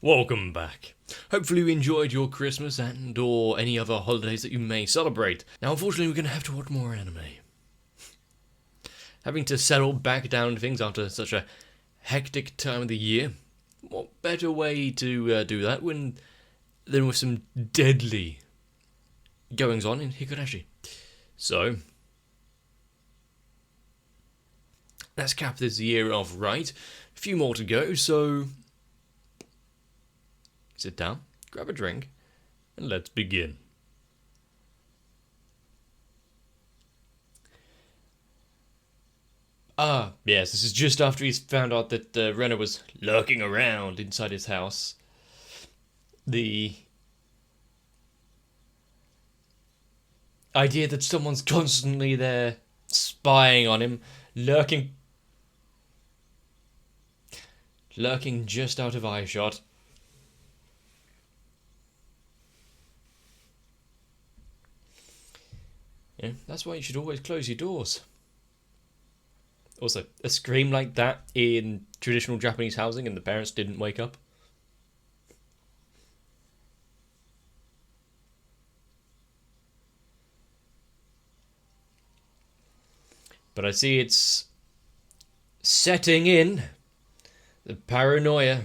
Welcome back. Hopefully you enjoyed your Christmas and or any other holidays that you may celebrate. Now unfortunately we're going to have to watch more anime. Having to settle back down to things after such a hectic time of the year. What better way to do that than with some deadly goings on in Higurashi. So, let's cap this year off right. A few more to go, so sit down, grab a drink, and let's begin. Yes, this is just after he's found out that Renner was lurking around inside his house. The idea that someone's constantly there spying on him, lurking just out of eyeshot. Yeah, that's why you should always close your doors. Also, a scream like that in traditional Japanese housing and the parents didn't wake up. But I see it's setting in, the paranoia.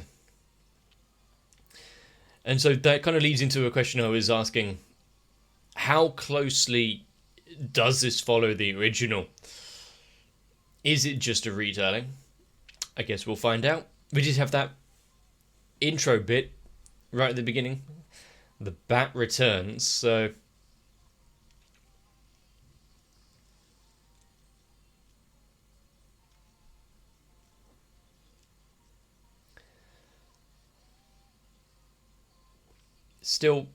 And so that kind of leads into a question I was asking. How closely does this follow the original? Is it just a retelling? I guess we'll find out. We did have that intro bit right at the beginning. The bat returns, so still,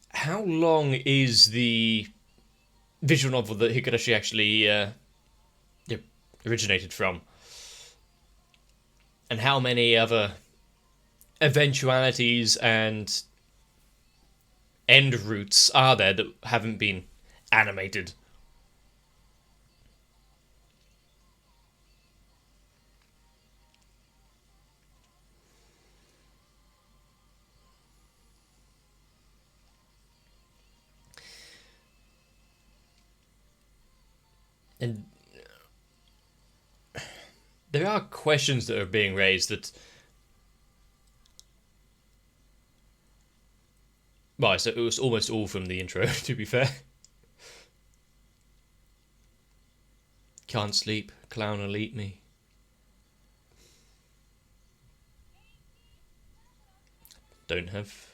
how long is the visual novel that Higurashi actually originated from? And how many other eventualities and end routes are there that haven't been animated? And there are questions that are being raised that, well, so it was almost all from the intro, to be fair. Can't sleep, clown will eat me. Don't have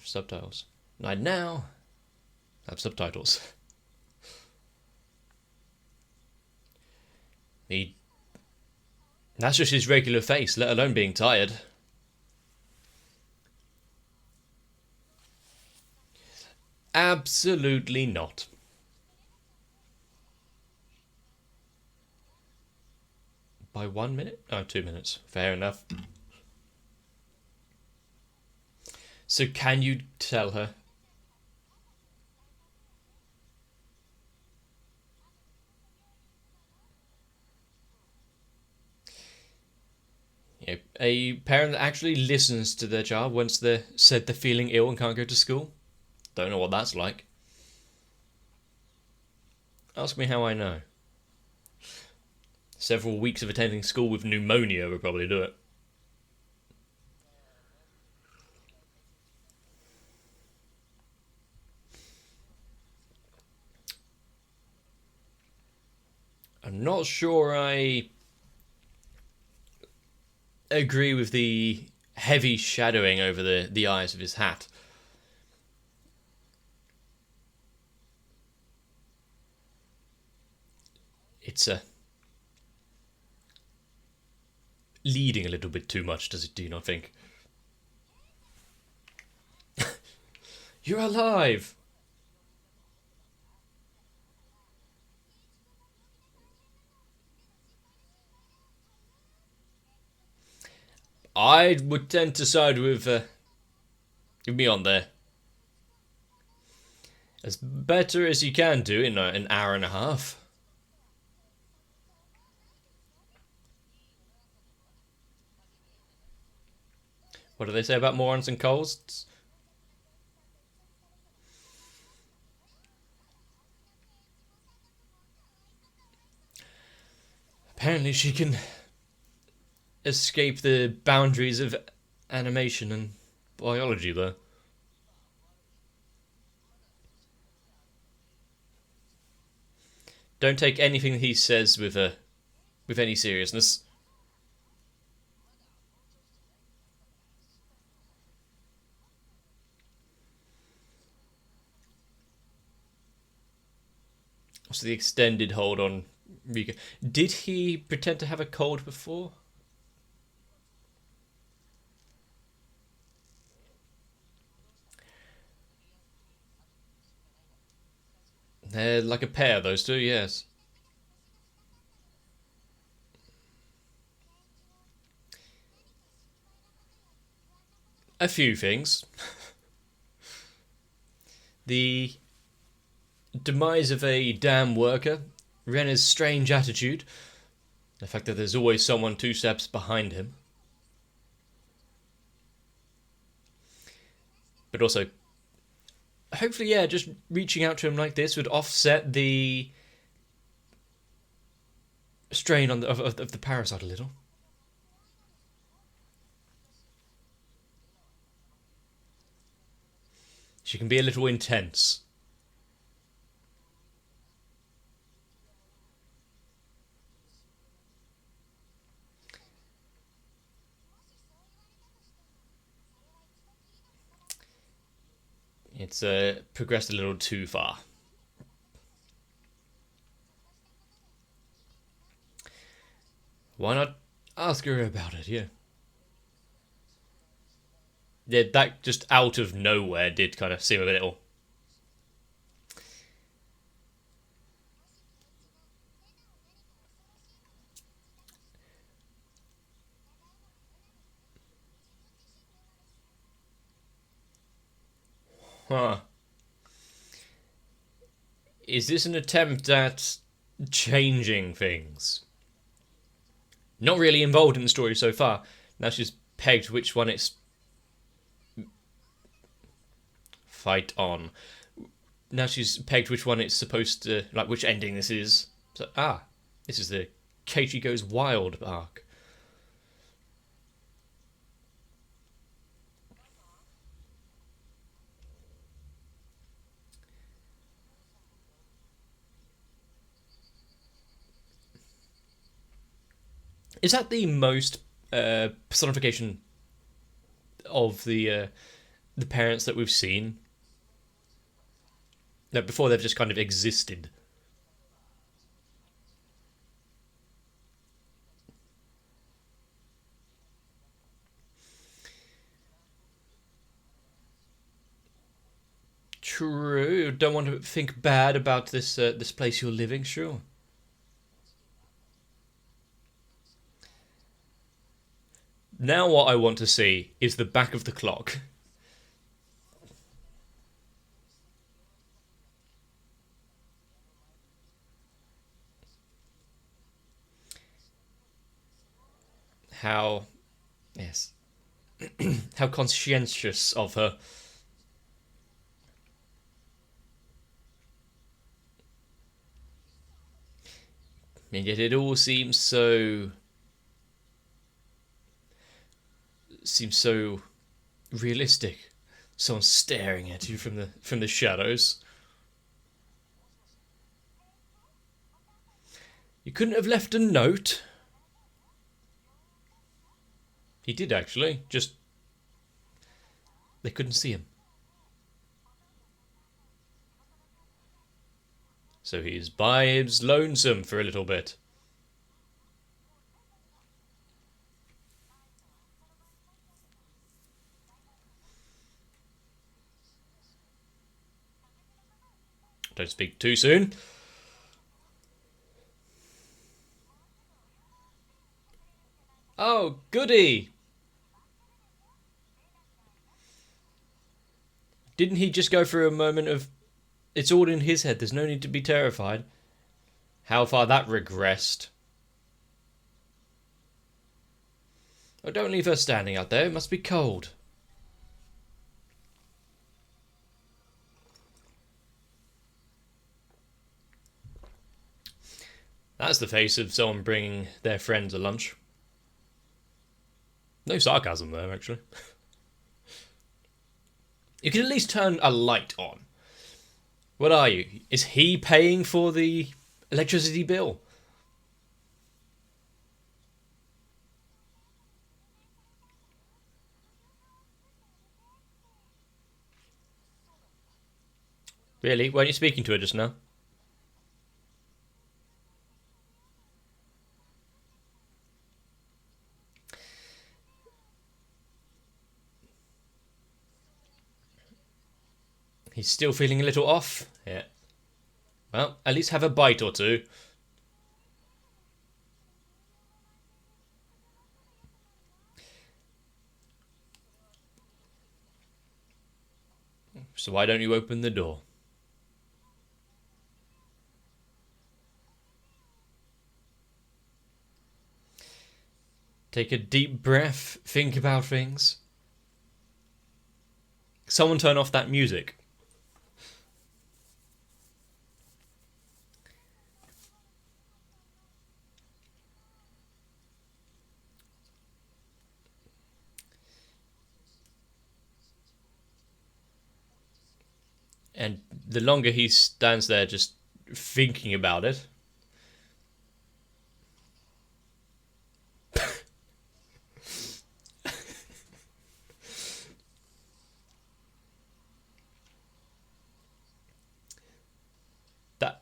subtitles. Right now, have subtitles. That's just his regular face, let alone being tired. Absolutely not. By 1 minute? Oh, 2 minutes. Fair enough. So can you tell her? Yeah, a parent that actually listens to their child once they're said they're feeling ill and can't go to school? Don't know what that's like. Ask me how I know. Several weeks of attending school with pneumonia would probably do it. I'm not sure I agree with the heavy shadowing over the eyes of his hat. It's leading a little bit too much, do you not think? You're alive! I would tend to side with me on there. As better as you can do in an hour and a half. What do they say about morons and cults? Apparently she can escape the boundaries of animation and biology, though. Don't take anything he says with any seriousness. What's the extended hold on Rika? Did he pretend to have a cold before? They're like a pair, those two, yes. A few things. The demise of a damn worker, Renner's strange attitude, the fact that there's always someone 2 steps behind him. But also, hopefully, yeah, just reaching out to him like this would offset the strain on of the parasite a little. She can be a little intense. It's progressed a little too far. Why not ask her about it, yeah? Yeah, that just out of nowhere did kind of seem a little. Huh. Is this an attempt at changing things? Not really involved in the story so far. Now she's pegged which one it's fight on. Now she's pegged which one it's supposed to, like which ending this is. So, this is the Keiichi Goes Wild arc. Is that the most personification of the parents that we've seen? No, before they've just kind of existed. True. Don't want to think bad about this place you're living. Sure. Now what I want to see is the back of the clock. How, yes, how conscientious of her. And yet it all seems so realistic. Someone staring at you from the shadows. You couldn't have left a note. He did actually. Just they couldn't see him. So he's by his lonesome for a little bit. Don't speak too soon. Oh, goody! Didn't he just go through a moment of it's all in his head, there's no need to be terrified? How far that regressed. Oh, don't leave her standing out there. It must be cold. That's the face of someone bringing their friends a lunch. No sarcasm there, actually. You can at least turn a light on. What are you? Is he paying for the electricity bill? Really? Weren't you speaking to her just now? He's still feeling a little off? Yeah. Well, at least have a bite or two. So why don't you open the door? Take a deep breath, think about things. Someone turn off that music. And the longer he stands there just thinking about it, that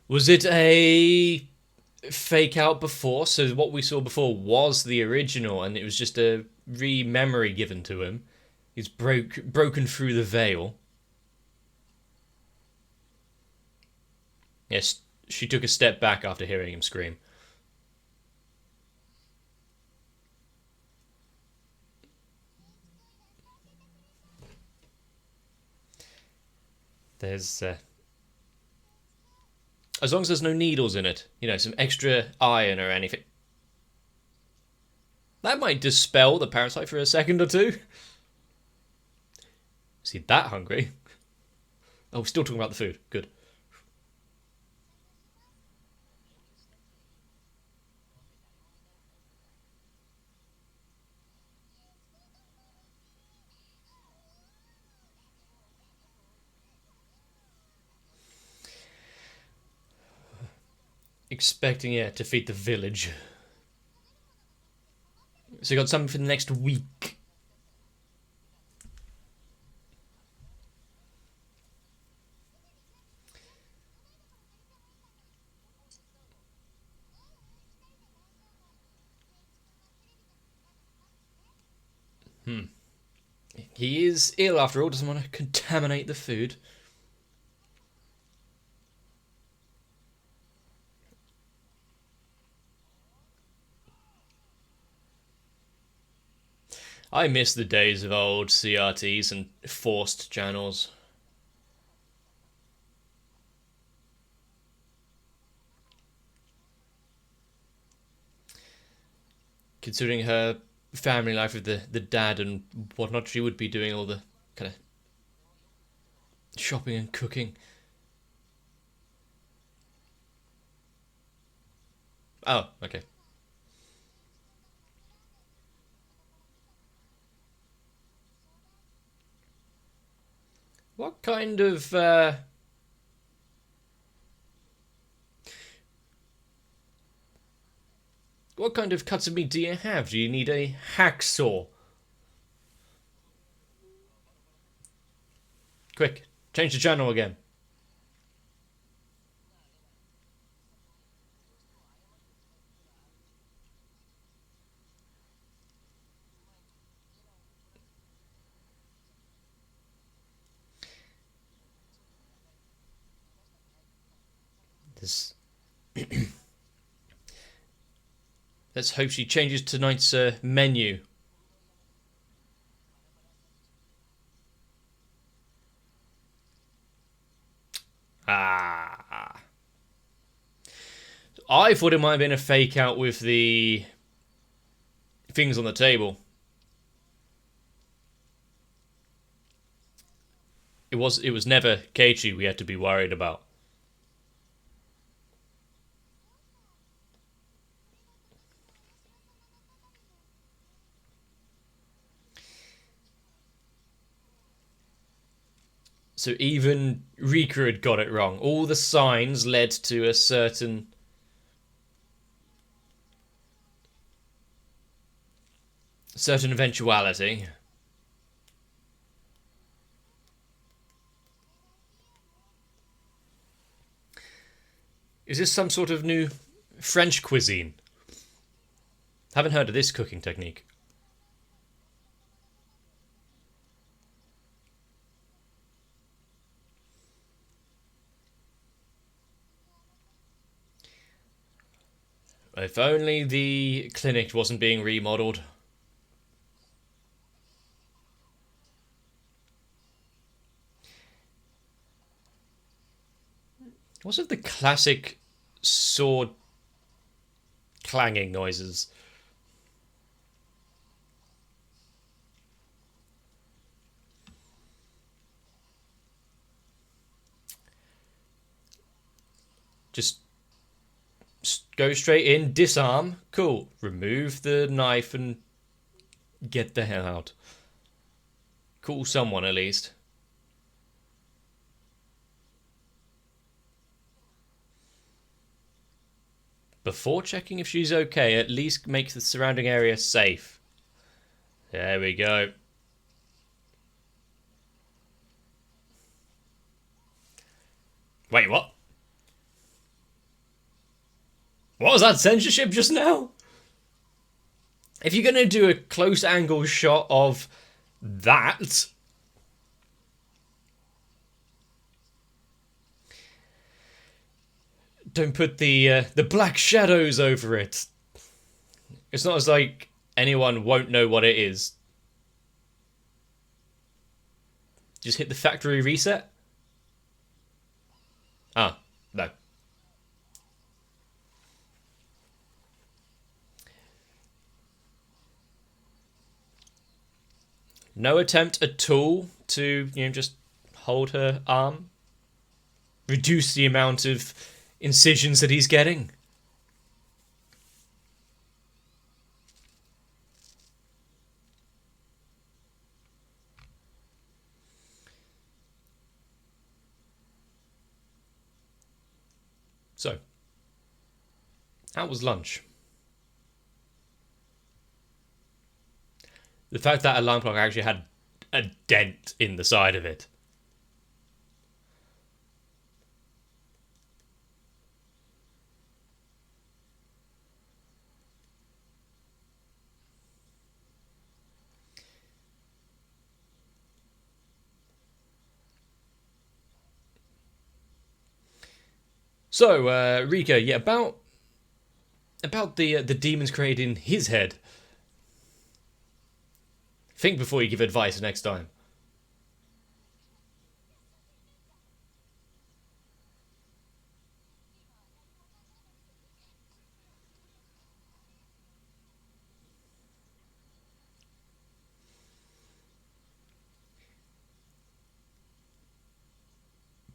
was it a fake out before? So what we saw before was the original, and it was just a re-memory given to him. He's broken through the veil. Yes, she took a step back after hearing him scream. There's as long as there's no needles in it, some extra iron or anything. That might dispel the parasite for a second or two. Is he that hungry? Oh, we're still talking about the food. Good. Expecting to feed the village. So you got something for the next week. He is ill after all, doesn't want to contaminate the food. I miss the days of old CRTs and forced channels. Considering her family life with the dad and whatnot, she would be doing all the kind of shopping and cooking. Oh, okay. What kind of what kind of cuts of meat do you have? Do you need a hacksaw? Quick, change the channel again. This. Let's hope she changes tonight's menu. I thought it might have been a fake out with the things on the table. It was never Keiichi we had to be worried about. So even Rika had got it wrong. All the signs led to a certain eventuality. Is this some sort of new French cuisine? Haven't heard of this cooking technique. If only the clinic wasn't being remodeled. What's with the classic sword clanging noises? Just go straight in, disarm, cool. Remove the knife and get the hell out. Call someone at least. Before checking if she's okay, at least make the surrounding area safe. There we go. Wait, what? What was that censorship just now? If you're going to do a close angle shot of that, don't put the black shadows over it. It's not as like anyone won't know what it is. Just hit the factory reset. Ah, no. No attempt at all to, just hold her arm. Reduce the amount of incisions that he's getting. So, how was lunch? The fact that alarm clock actually had a dent in the side of it. So, Rika, yeah, about the demons created in his head. Think before you give advice next time.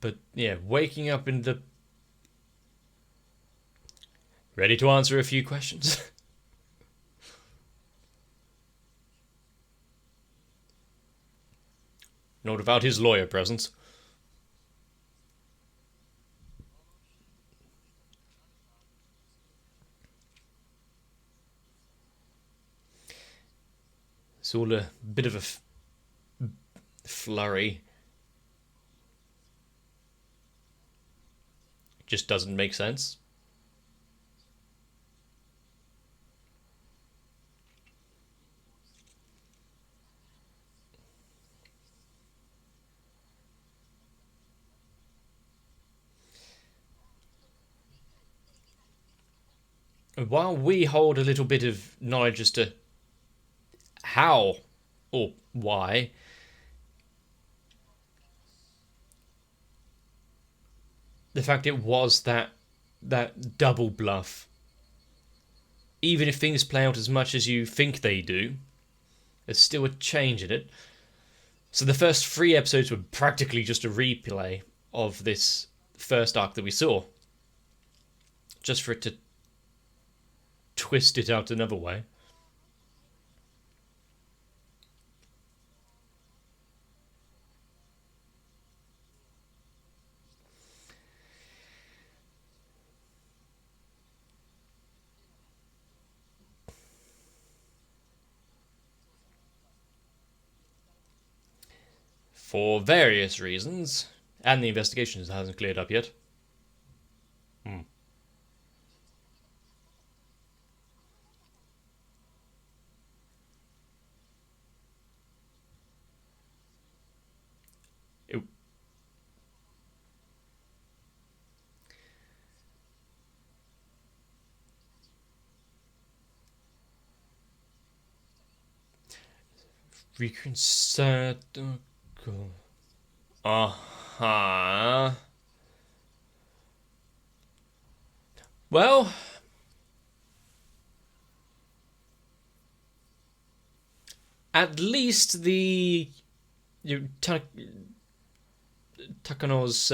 But yeah, waking up in the... Ready to answer a few questions? Not about his lawyer presence. It's all a bit of a flurry. Just doesn't make sense. While we hold a little bit of knowledge as to how or why, the fact it was that double bluff even if things play out as much as you think they do, there's still a change in it. So the first 3 episodes were practically just a replay of this first arc that we saw, just for it to twist it out another way. For various reasons, and the investigation hasn't cleared up yet. Reconcile. Well, at least the Takano's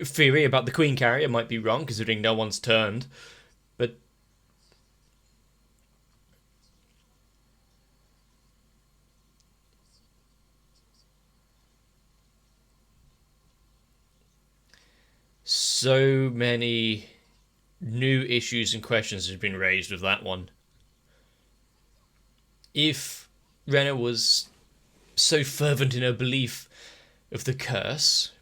theory about the Queen Carrier might be wrong, considering no one's turned. But so many new issues and questions have been raised with that one. If Rena was so fervent in her belief of the curse,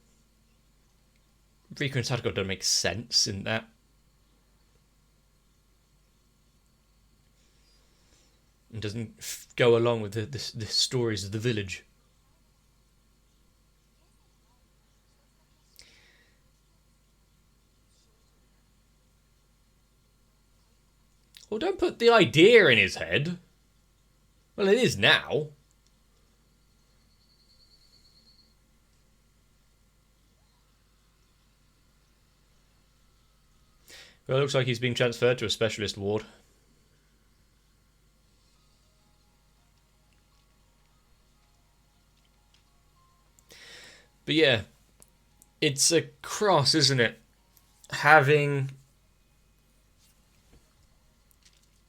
Rika and Satoko don't make sense in that. It doesn't go along with the stories of the village. Well, don't put the idea in his head. Well, it is now. Well, it looks like he's being transferred to a specialist ward. But yeah, it's a cross, isn't it? Having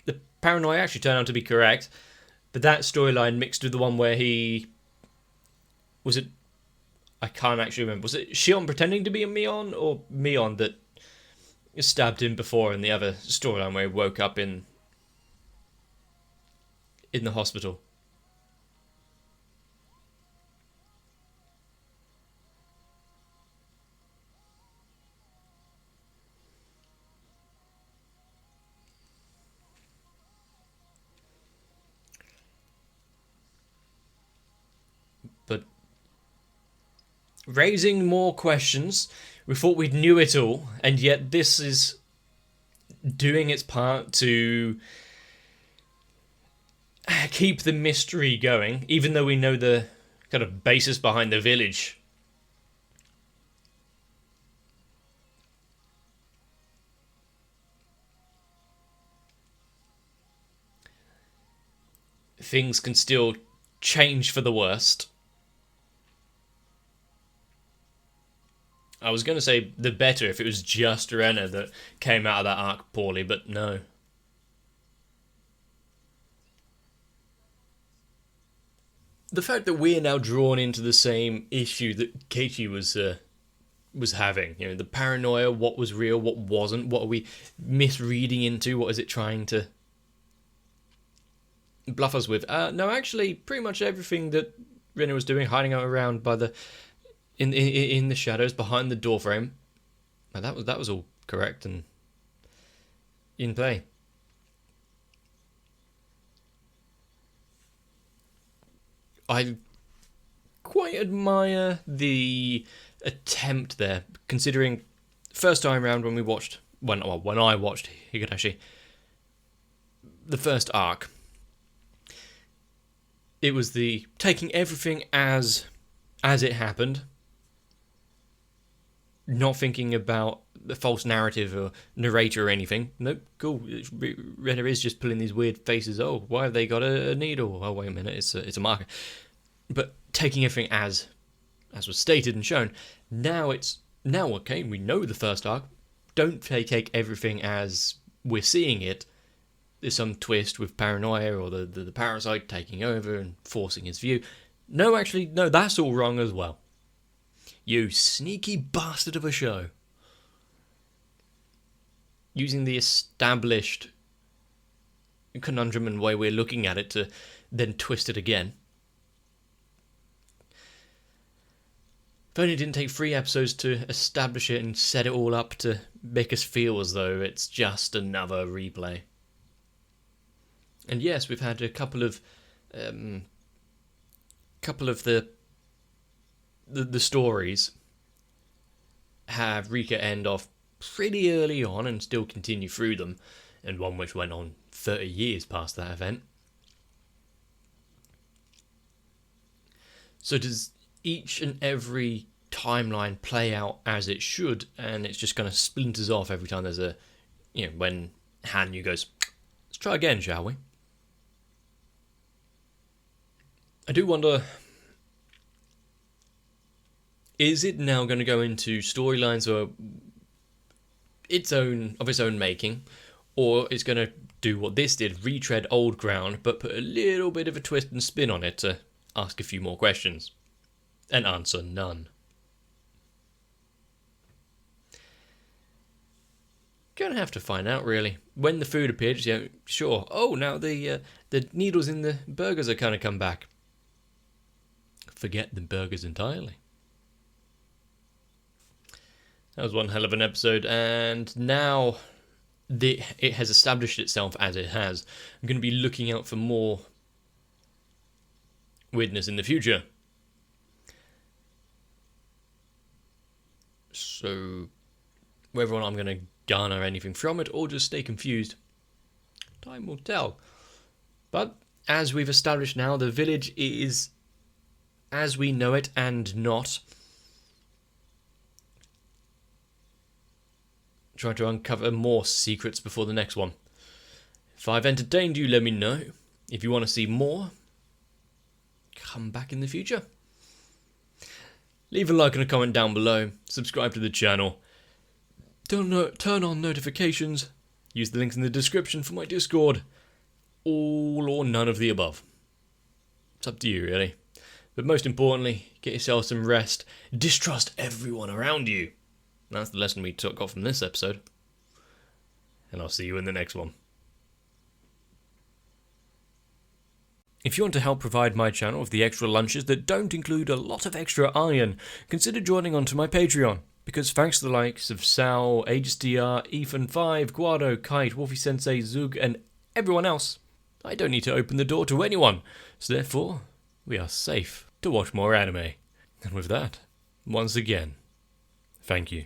the paranoia actually turned out to be correct, but that storyline mixed with the one where he was it. I can't actually remember. Was it Shion pretending to be a Mion, or Mion that stabbed him before in the other storyline where he woke up in the hospital? But raising more questions. We thought we knew it all, and yet this is doing its part to keep the mystery going, even though we know the kind of basis behind the village. Things can still change for the worst. I was going to say the better if it was just Rena that came out of that arc poorly, but no. The fact that we're now drawn into the same issue that Katie was having, the paranoia, what was real, what wasn't, what are we misreading into, what is it trying to bluff us with? No, actually, pretty much everything that Rena was doing, hiding out around by the in the shadows behind the doorframe, that was all correct and in play. I quite admire the attempt there, considering first time round when I watched Higurashi, the first arc, it was the taking everything as it happened, not thinking about the false narrative or narrator or anything. Nope, cool. Renner is just pulling these weird faces. Oh, why have they got a needle? Oh, wait a minute, it's a marker. But taking everything as was stated and shown. Now okay, we know the first arc. Don't take everything as we're seeing it. There's some twist with paranoia or the parasite taking over and forcing his view. No, actually, no, that's all wrong as well. You sneaky bastard of a show. Using the established conundrum and way we're looking at it to then twist it again. If only it didn't take 3 episodes to establish it and set it all up to make us feel as though it's just another replay. And yes, we've had a couple of the stories have Rika end off pretty early on and still continue through them, and one which went on 30 years past that event. So does each and every timeline play out as it should, and it's just kind of splinters off every time there's when Hanyu goes, let's try again, shall we? I do wonder, is it now going to go into storylines of its own making, or it's going to do what this did, retread old ground, but put a little bit of a twist and spin on it to ask a few more questions and answer none? Gonna have to find out, really. When the food appeared, sure. Oh, now the needles in the burgers are kind of come back. Forget the burgers entirely. That was one hell of an episode, and now it has established itself as it has. I'm going to be looking out for more weirdness in the future. So, whether or not I'm going to garner anything from it or just stay confused, time will tell. But as we've established now, the village is as we know it and not. Try to uncover more secrets before the next one. If I've entertained you, let me know. If you want to see more, come back in the future. Leave a like and a comment down below. Subscribe to the channel. Turn on notifications. Use the links in the description for my Discord. All or none of the above. It's up to you, really. But most importantly, get yourself some rest. Distrust everyone around you. That's the lesson we got from this episode. And I'll see you in the next one. If you want to help provide my channel with the extra lunches that don't include a lot of extra iron, consider joining onto my Patreon. Because thanks to the likes of Sal, AegisDR, Ethan5, Guado, Kite, Wolfie Sensei, Zug, and everyone else, I don't need to open the door to anyone. So therefore, we are safe to watch more anime. And with that, once again, thank you.